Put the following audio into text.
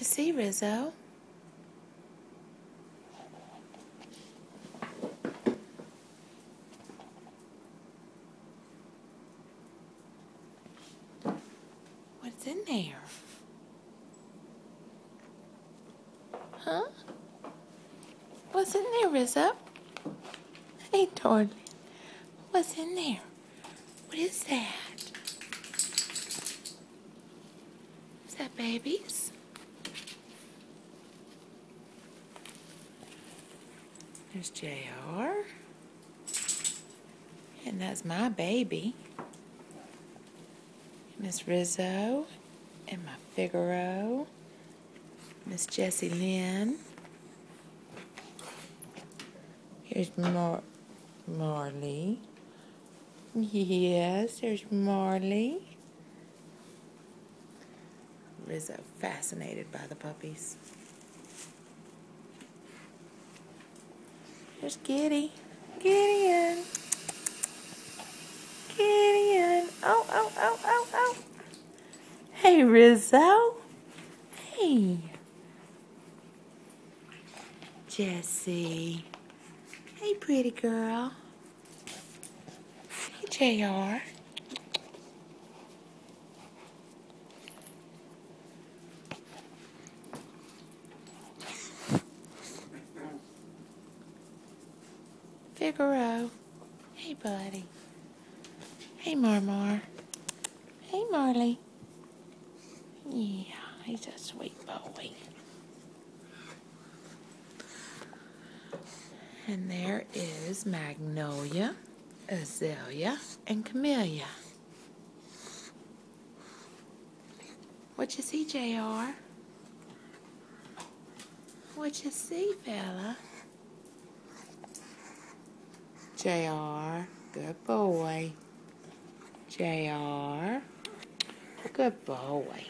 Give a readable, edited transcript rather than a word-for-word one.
you see, Rizzo? What's in there? Huh? What's in there, Rizzo? Hey, darling. What's in there? What is that? Is that babies? There's JR. And that's my baby. Miss Rizzo and my Figaro. Miss Jessie Lynn. Here's Marley. Yes, there's Marley. Rizzo fascinated by the puppies. There's Giddy. Gideon. Gideon. Oh, oh, oh, oh, oh. Hey, Rizzo. Hey. Jessie. Hey, pretty girl. Hey, JR. Figaro. Hey, buddy. Hey, Marmar. Hey, Marley. Yeah, he's a sweet boy. And there is Magnolia, Azalea, and Camellia. What you see, JR? What you see, fella? JR, good boy. JR, good boy.